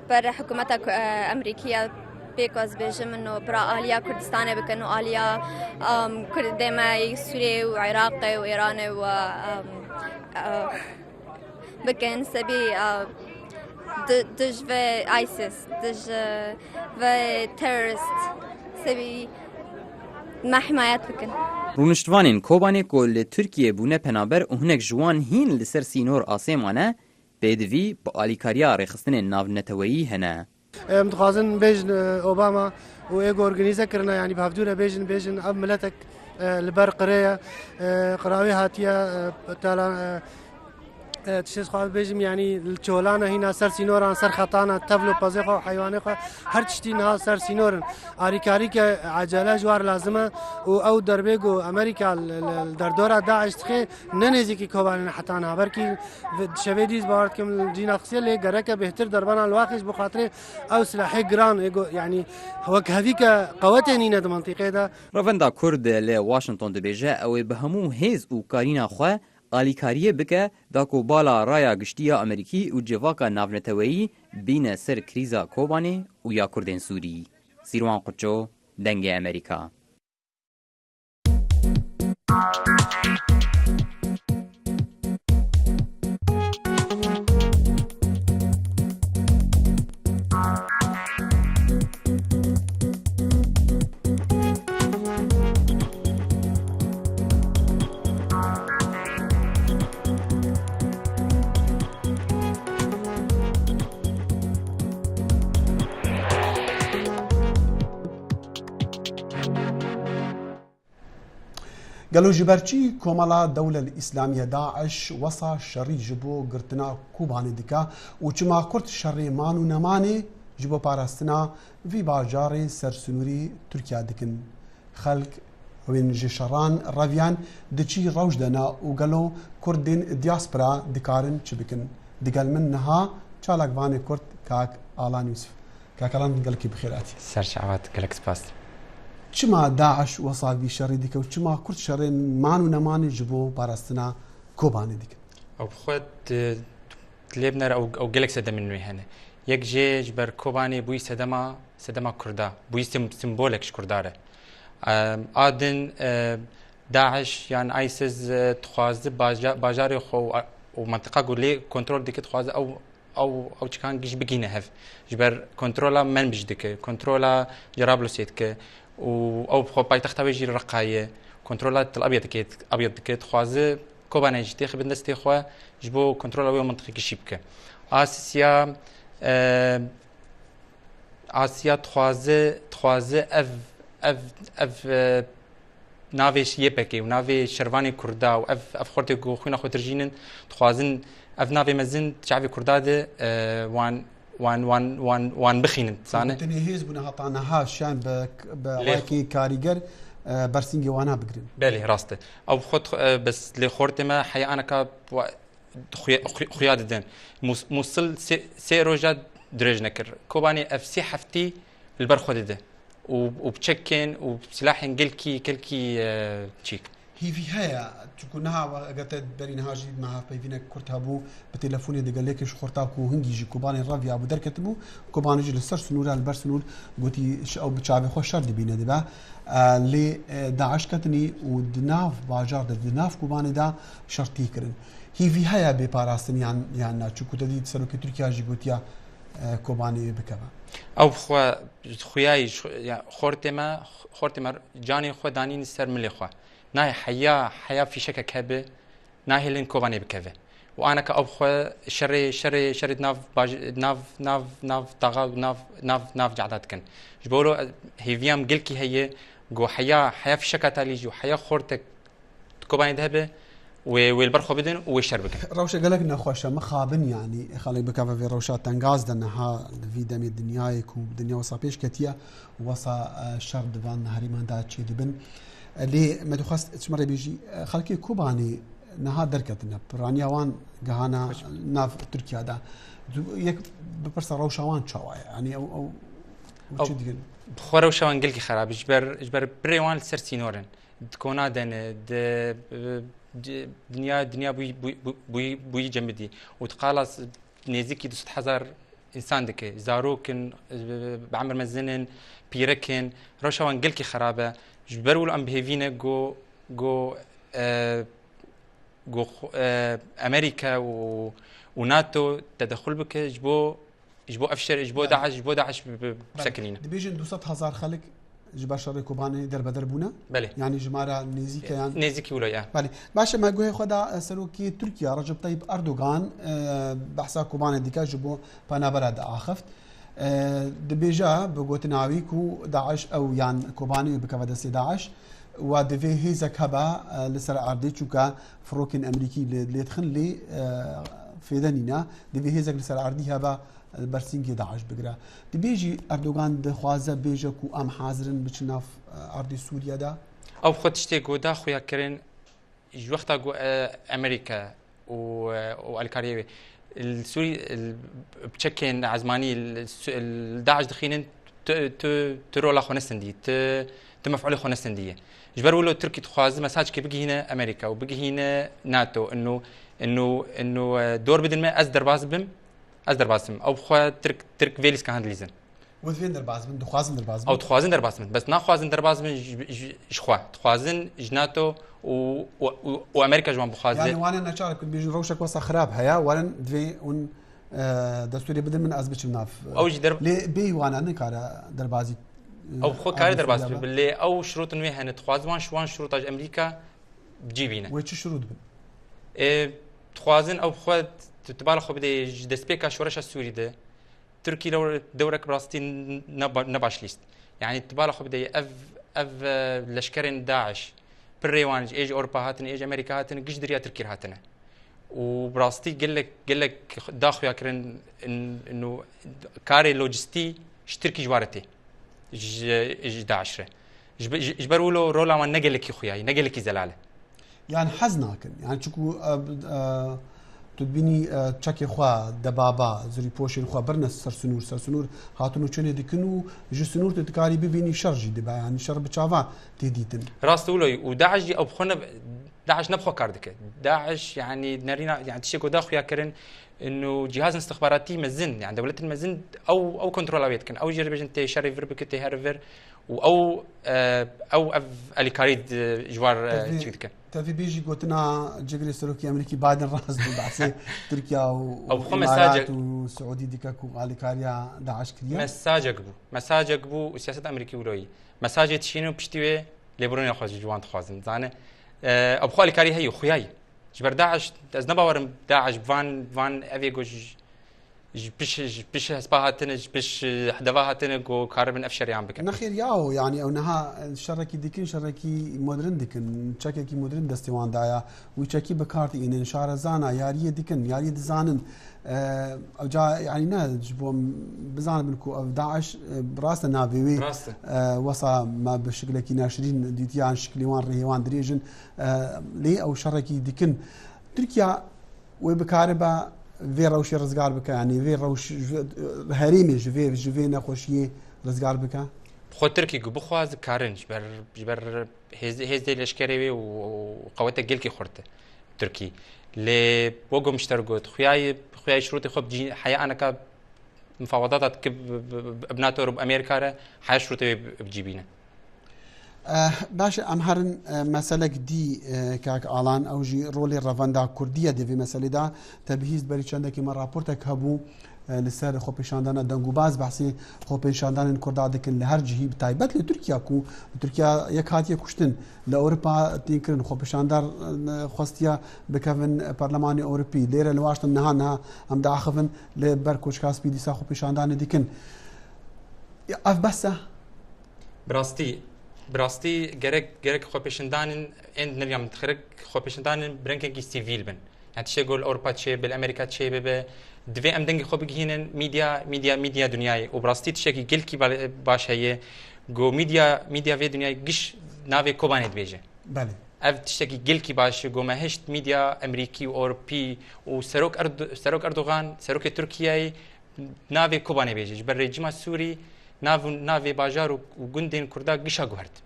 ber hikûmeta Emerîkiya pêk ez bêjim min û pira aliya Kurdistanê bikin û aliya Kurdê me Sûriye û Iraqê û Îranê û bikin sebî dij vê ISIS dij vê terorist sebî me himayet bikin. Rûniştvanên Kobanê ku li Tirkiye bûne penaber û hinek ji wan hîn li ser sînor asê mane, pêdivî bi alîkariya rêxistinên navneteweyî hene. Em dixwazin bêjin Obama û êgo organize kirine yanî bavdûre bêjin ev miletek li ber qirêye qirawê hatiye tiştê xwe bêjim yanî li çolana hîna ser sînoran ser xetana tevl û pezê xwe heywanê xwe her tiştî niha ser sînorin. Alîkarîke acele ji war lazim e û ew derbê got Amerîka li derdora Daeş dixê ne nêzîkî Kobanê heta niha berkî şevê dîz bawer dikim li cîna xisiye lê gereke bêhtir derbana li waxî ji bo xatirê ew silahê giran yanî wek hevîke qewetê nîne di mentîqê de. Revenda Kurd li Washington dibêje ew ê bi hemû hêz û karîna xwe alîkariyê bike da ku bala raya giştiya Amerîkî û civaka navneteweyî bîne ser krîza Kobanê û ya Kurdên Sûrî. Sîrwan Qeço, Dengê Amerîka. Gelo ji ber çî komela Dewlet İslamiye Daeş wesa şerî ji bo girtina Kobanê dike û çima Kurd şerê man û nemanê ji bo parastina vî bajarê sersûnûrî Tirkiye dikin. Xelk wên ji şeran reviyan diçî rewş dene û gelo Kurdên diaspora dikarin çi bikin. Digel min niha çalakvanê Kurd Kak Alan Yusuf. Kak Alan gelekî bixêr hatî. Serşavat gelek spas. Çima Daeş wesa vî şerî dike û çima Kurd şerê man û nemanê ji bo parastina Kobanê dikin. Ew xwe لێبنەر ئەو گەلێک سەدە من نوێ هەنە یەک جێ ji ber Kobanê bûyî sedema Kurda bûyî simbolek ji Kurdarê a din Daeş yan ISIS dixwaze bajarê xwe û mentiqa ku lê kontrol dike dixwaze ew çikan giş bigîne hev ji ber kontrola Menbij dike kontrola Cerablusê dike û ew xwe paytexta wê jî Reqayê kontrola Til Abyad dike dixwaze Kobanê jî tê xibin destê xwe ji bo kontrola wê mentiqî gişî bike Asya dixwaze ev navê Yêpekê û navê şervanê Kurda û ev xortê ku xwîna xwe tirjînin dixwazin ev navê mezin çavê Kurda de wan bixînin zane tenê hêz bûne heta niha şan bi awayekî karîger bersîngê wana bigirin belê rast e ew xwe bes lê xortê me heyaneka xuya didin Musil sê roja dirêj nekir Kobanê ev sê heftî li ber xwe dide û biçekên û silahên gelkî çîk هیوی هەیە چونکو نها ئەگەر te berî niha jî me hevpeyvînek Kurd hebû bi telefûnê digelekê ji xorta ku hingî jî Kobanê reviya bû derketibû Kobanê jî li ser snûra li ber snûr gotî ew bi çavê xwe şer dibîne dibe lê Daeş ketinî û di nav bajar de di nav Kobanê de şertî kirin hîvî heye bêparastin yan na çunku te dî serokê Tirkiya jî gotiya Kobanê bikeve ew xwe xuyayî xortê me canê xwe danîn ser milê xwe nahê heya fîşekek hebe nahêlin Kobanê bikeve û aneka ew xwe şerê nav daxa nav ceda dikin ji bo ro hêviyam gelkî heye got heya fîşeka talî jî û heya xortek Kobanê de hebe wê li ber xwe bidin û wê şer bikin rewşa gelek nexweş e mixabin yanî xelek bikeve vê rewşa tengaz de niha li vî demê dinyayê ku dinya wesa pêş ketiye wesa şer divan herîman da çê dibin lê me dixwast çima rebêjî xelkê Kobanê niha derketine piraniya wan gihana nav Tirkiya de yek bipirse rewşa wan çawa ye yanî ew çi dikin xwe rewşa wan gelkî xerab ji ber pirê wan li ser sînorin dikona dene دنیا بویی جمدی و تقالا نزدیکی 200,000 انسان دکه زاروکن بعمر مزنن پیرکن روشوان گلکی خرابه جبرول ام بهوینه گو امریکا و ناتو تدخل بك جبو افشر جبو داعش بسكنين دبيجن 200,000 خلق جبار شر Kobanê derbeder bûne yani jimara nêzîkî wilo belê baş me guhê xwe da serokê Tirkiya Recep Tayyip Erdogan behsa Kobanê dike ji bo penabera de axeft dibêje bi gotinawî ku Daeş ew yan Kobanê bikeve destê Daeş wa divê hêzek hebe li ser erdê çûka firokên Emerîkî lê dixin lê fêde nîne divê hêzek li ser erdî hebe bersîngê Daeş bigire dibê jî Erdogan dixwaze bêje ku em hazirin biçin nav erdê Sûriye de ew xwe tiştê goda xuya kirin ji wexta got Amerîka û alîkariyê wê Sûrî biçekên ezmanî Daeş dixînin tu rola xwe nesindî tu mef'ulê xwe nesindî ji ber wilo Tirkî dixwaze mesajekê bigihîne Amerîka û bigihîne NATO انه دور بدن ما از درباز بم از دربازم او خو ترک ویلیس که هندلیزن و دوین درباز بن دخوازن درباز او تخوازن درباز بن بس نخوازن درباز بن شخوا تخوازن جناتو و امریکا جوان بخوازن يعني وانا نشارك بيجي روشك وسا خراب هيا وانا دوي اون دستوري بدن من از بچم ناف او درب لي بي وانا نكاره دربازي او خو كاري درباز باللي او شروط نوي هن تخوازوان شوان شروط امريكا بجيبينه وش شروط بن تخوازن او خو تبال خو بدي دسبيكا شورش السوري ده تركي لو دورك براستي نباش ليست يعني تبال خو بدي اف لشكرين داعش بريوانج ايج اوروبا هاتن ايج امريكا هاتن قش دريا تركي هاتن وبراستي قال لك داخل ياكرن انه كاري لوجستي اشتركي جوارتي داعش جبروا له رولا ما نقل لك خوياي نقل لك زلاله يعني حزناكن يعني تشكو تبيني تشكي خوا دبابا زري بوشين خوا برنس سرسنور هاتونو چنه دكنو جسنور تتكاري ببيني شرجي دبا يعني شر بچاوا تهديتن راست ولوي وداعش او بخونه داعش نبخو كاردك داعش يعني نرينا يعني تشيكو داخو ياكرن انه جهاز استخباراتي مزن يعني دولة المزن او كنترول بيتكن او جربجن تي شريفر بكتي هرفر او اليكاريد جوار تشيكن تفي بيجي قلتنا جيجري سلوكي امريكي بايدن راس بحثي تركيا والامارات والسعوديه ديكاكو اليكاريا داعش كريا مساجك بو وسياسه امريكي ولوي مساجه تشينو بشتوي ليبرون خوز جوان خوازن زانه ابو اليكاري هي خوياي جبر داعش ازنبا ورم داعش فان افيجوج بش هسباهاتن بش حدواهاتن جو كاربن افشريان بك نخير ياو يعني او نها شركي ديكن شركي مودرن ديكن تشكي مودرن دستوان دايا وتشكي بكارتي ان انشار زانا ياريه ديكن ياريه دزانن او جا يعني نجبو بزان بنكو داعش براس نافيوي وصا ما بشكل كي ناشرين ديتيان شكليوان ريوان دريجن لي او شركي ديكن تركيا وبكاربا في روش رزقار بك يعني في روش هريمي جوفي نخوشيه رزقار بك خو تركي بخواز كارن جبر هز الاشكري وقوته جلكي خورته تركي لي بوغو مشترقوت خوياي شروطي خب جي حياه انا ك مفاوضات بناتو بامريكا حياه شروطي بجيبينا باشه ام هرن مسئله دی کاک آلان او جی رولی رواندا کردیه دی مسئله دا تبهیز بری چنده که من راپورتک هبو لسر خو پیشاندان دنگو باز بحثی خو پیشاندان کردا دکن لهر جهی بتایبت لترکیه کو ترکیه یک هاتیه کشتن لاوروپا تینکرن خو پیشاندار خواستیا بکفن پارلمان اوروپی لیر لواشتن نها هم داخفن لبر کوچکاس بی دیسا خو پیشاندان دیکن اف بسه براستي جرك خوبيشندان عند نريم تخرج خوبيشندان برنكي سيفيل بن يعني تشي يقول اوروبا تشي بالامريكا تشي به دفي ام دنگي خوبك هنا ميديا دنياي وبراستي تشي جلكي باش هي جو ميديا في دنياي قش نافي كوباني بيجي بله اف تشي جلكي باش جو ما هشت ميديا امريكي واوروبي وسروك اردوغان سروك تركيا نافي كوباني بيجي جبر الرجيم السوري نافي باجار وجندين كردا قشا قهرت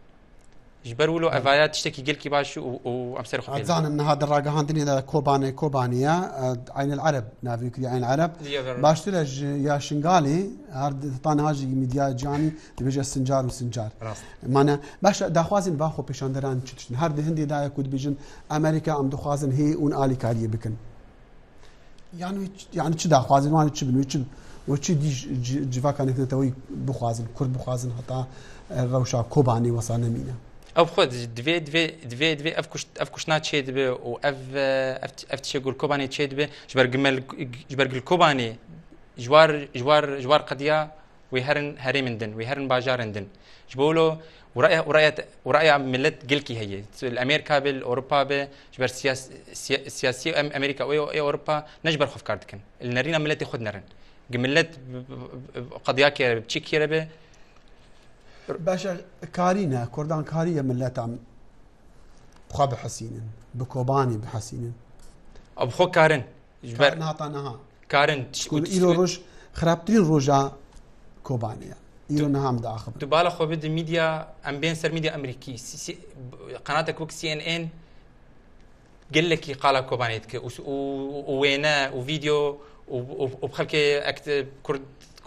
جبرولو افايات تشتكي جلكي باش وامسر خبيل اتزان ان هذا الراجع هاندني دا كوبانيا عين العرب نافي كري عين العرب باش تلج يا شنغالي هارد طان هاجي ميديا جاني بيجي السنجار وسنجار معنا باش داخوازن باخو بيشاندران تشتن هارد هندي دا كود بيجن امريكا ام دخوازن هي اون الي كاريه بكن يعني تش داخوازن وان تشبن وچی جوا كانت توي بخوازن كرد بخوازن حتى روشا كوباني وصلنا مينا او خود دفي افكشنا تشيد به و اف تشيغول كوباني تشيد به جبر الكوباني جوار قضيه ويهرن ويهرن باجارندن جبولو ورأي ملت جلكي هي الامريكا بالاوروبا به جبر سياسي امريكا واوروبا نجبر خوف كاردكن النرينا ملت ياخذ نرن جملت قضياك بتشيك ربه باشا كارينا كردان كاريه ملات عم بخاب حسين بكوباني بحسين ابو خو كارن جبر ناطنها كارن تقول إيرو روج خرابتين روجا كوبانيا إيرو نهام داخل تبالغ خو بد ميديا ام بين سر ميديا امريكي قناتك وك سي ان ان قال لك قال كوبانيتك ووينا وفيديو وبخلك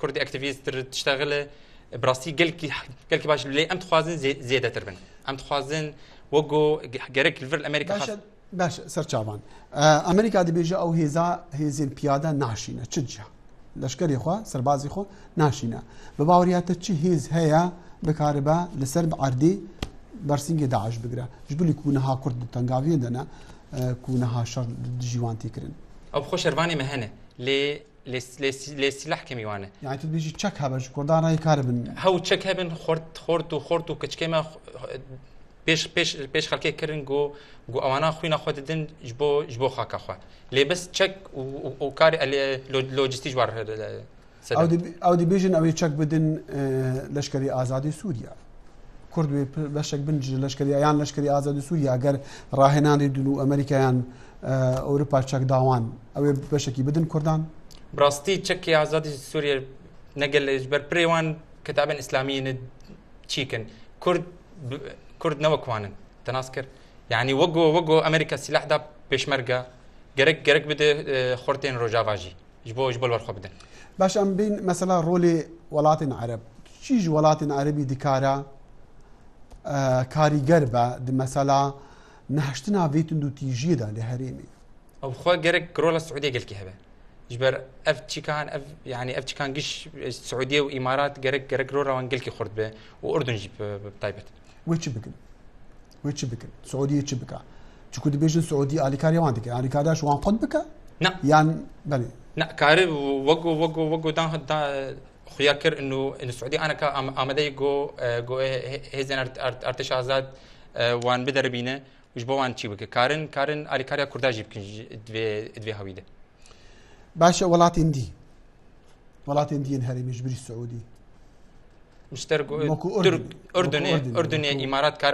كرد اكتيفيست تشتغل براستي قالك باش لي ام تخوازن زياده تربن ام تخوازن وقو جرك الفر الامريكا باش سرچاوان امريكا دي بيجا او هيزين بياده ناشينه تشجع لشكري خو سربازي خو ناشينه بباوريات تشي هيز هيا بكاربا لسرب عردي برسنج داعش بقرا جبلي كونها كرد تنغافي دنا كونها شر جيوان تكرن او خو شرباني مهنه لي سلاح كميوانه يعني تبيجي تشك هبج كردان راي كاربن هو تشك هبن خورتو كچكما بيش خلكي كرن جو اوانا خوينا خوددن جبو خاكا خو لي بس تشك وكاري لوجستي جوار او دي بيجن او تشك بدن لشكري ازادي سوريا كرد بشك بنج لشكري يعني لشكري ازادي سوريا اگر راهنان دلو امريكا يعني اوروبا تشك داوان او بشكي بدن كردان براستي تشكي ازادي سوريا نقل اجبر بريوان كتابا اسلاميين تشيكن كرد نوكوانن تناسكر يعني وقو امريكا السلاح ده بيشمرقه جرك بده خورتين روجافاجي جبو الورخو بدن باش ام بين مثلا رولي ولات عرب چیج ولات عربي دكارا كاريگر با مثلا نهشتنا بيتن دو تيجي ده لهريمي او خو جرك رولا السعوديه قال كي هبه جبر اف تشي كان اف يعني اف تشي كان قش السعوديه وامارات جرك رولا وان قال كي خرد به واردن جيب بتايبت ويتش بكن سعوديه تشبكا تشكو دبيجن سعودي اليكاريا وانتك اليكاريا شو وان قد بكا نعم يعني بلي لا كاري وقو دا خيار كر انه السعوديه انا كامدي جو هيزن ارتش آزاد وان بدربينه وجبو وان تشي بك كارن اليكاريا كردا جيب كن دفي هويده باشا ولات اندي انهاري مجبري السعودي مشترك اردن امارات كار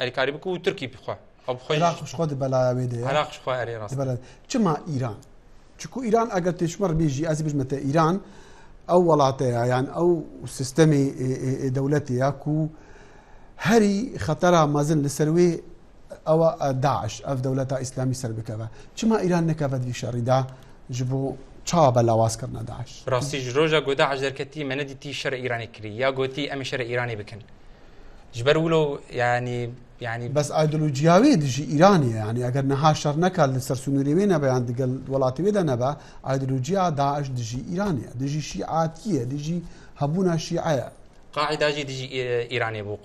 اليكاري بكو تركي بخوا او بخوا عراق مش خود بلا ويدي عراق مش خوا اري راس بلا كما ايران تشكو ايران اگر تشمر بيجي ازي بجمت ايران او ولاتها يعني او سيستمي دولتي ياكو هري خطرها مازن لسروي او داعش اف دولتها اسلامي سربكها كما ايران نكافت في شريدا جبو چا بلاواز کرنا داعش راستی جروجا گو داعش درکتی من دیتی شر ایرانی کری یا گوتی ام شر ایرانی بکن جبر ولو يعني بس ايديولوجياوي دجي ايراني يعني اگر نها شر نكال لسرسونوري وين بيان دقل ولاتي ودا نبا ايديولوجيا داعش دجي ايراني دجي شيعاتيه دجي هبونا شيعه قاعده جي دجي ايراني بو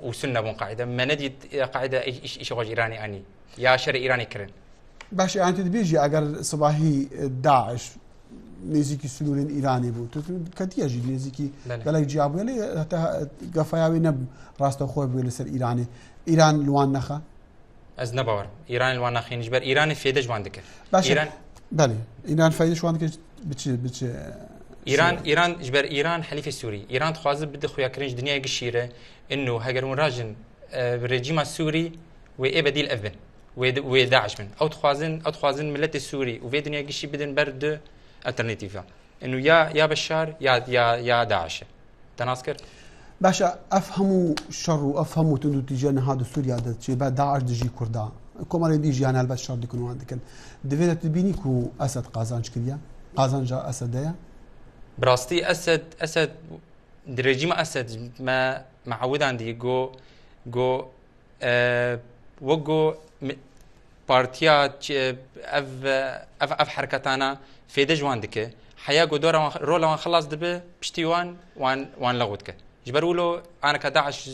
وسنه بون قاعده من دي قاعده ايش واج ايراني اني يا شر ايراني كرن باش يعني تبيجي اگر صباحي داعش نزيكي سنورين ايراني بو كتيا جي نزيكي قالك جابوا لي قفاياوي نب راستو خوي بو لسر ايراني ايران لوان نخا از نباور ايران لوان نخين جبر ايران فيده جوان دك ايران بله ايران فايده جوان دك بتش ايران جبر ايران حليف السوري ايران تخواز بده خويا كرنج دنيا قشيره انه هاجرون راجن الرجيم السوري واي بديل افن وداعش من او تخوازن ملت السوري وفي دنيا قشي بدن برد الترناتيفا انه يا بشار يا داعش تناسكر باشا افهموا شر وافهموا تندو تيجانا هذا سوريا بعد داعش دجي كردا كوماري دي جانا البشر دي كانوا عندك دفيت تبيني كو اسد قازانج كريا قازان جا اسديا براستي اسد الرجيم اسد ما معود عندي جو وقو بارتيا اف حركتانا في دجوان دكه حياه قدوره رولا وان خلاص دبه بشتيوان وان لغوتك جبرولو انا كداعش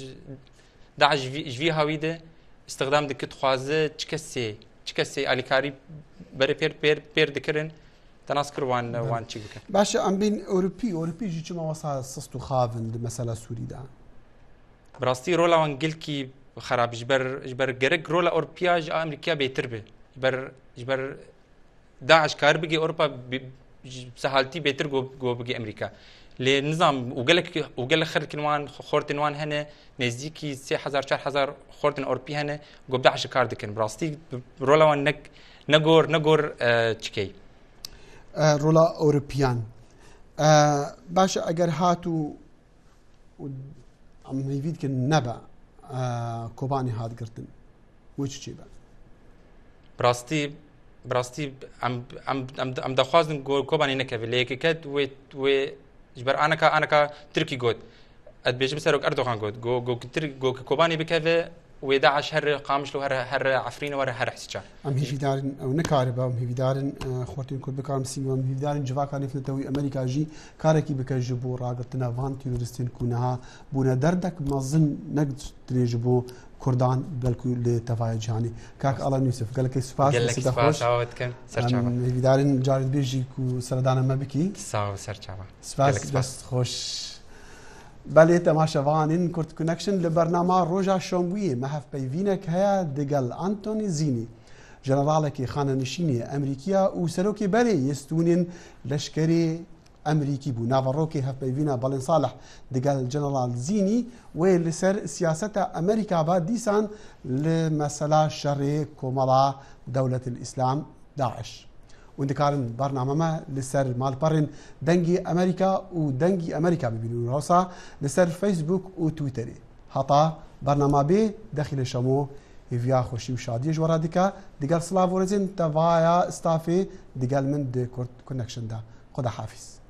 في هاويده استخدام دك تخوازه تشكسي اليكاري بري بير دكرن تناسكر وان تشيك باشا ام بين اوروبي جي كما وصل صستو خافن مثلا سوري دا براستي رولا وان قلكي خراب جبر جرك رولا اوربياج امريكا بيتربه جبر داعش كار بيجي اوروبا بسهالتي بيتر جو بيجي امريكا لنظام وقال خر كنوان خورتنوان هنا نزديكي 3000 4000 خورتن اوربي هنا جو داعش كار دكن براستي رولا وان نغور تشكي رولا اوروبيان باشا اگر هاتو ام هيفيد كن نبا كوباني هاد قرتن وش تشيبا براستي ام دخوازن كوباني نكفي ليك كد و جبر انا تركي جود اد بيجي مسروق اردوغان جو كوباني بكفي وداعش هر قامش له هر عفرين ور هر حسجا ام هي دارن او نكاربا ام هي دارن خورتين كود بكارم سيما ام هي دارن جوا كان يفتوي امريكا جي كاركي بكجبو راغتنا فان تيرورستين كونها بونا دردك مازن نقد تريجبو كردان بلكو لتفاعل جهاني كاك الله يوسف قال لك سباس عاودكم سرچابا هي دارن جارد بيجي كو سردانا ما بكي سرچابا سباس بس خوش بله تماشاوانین کورت کنکشن لبرنامه روژا شوموی محف پیوینک هیا دگل انتونی زینی جنرالکی خانه نشینی امریکیا و سروکی بری یستونین لشکری امریکی بو ناوروکی هف پیوینا بالن صالح دگل جنرال زینی و لسر سیاست امریکا با دیسان لمسلا شر کوملا دولة الاسلام داعش وندكارن برنامج ما لسر مال برن دنجي أمريكا ودنجي أمريكا ببينون راسا لسر فيسبوك وتويتر هەتا بەرنامە بێ دەخی لە شەمۆ هیڤیا خۆشی و شادی ژوەرا دیکە دیگەل سلااڤ وەرزین تەڤایە ستافێ دیگەل من دێ کورد کونەکشندا خدا حافظ.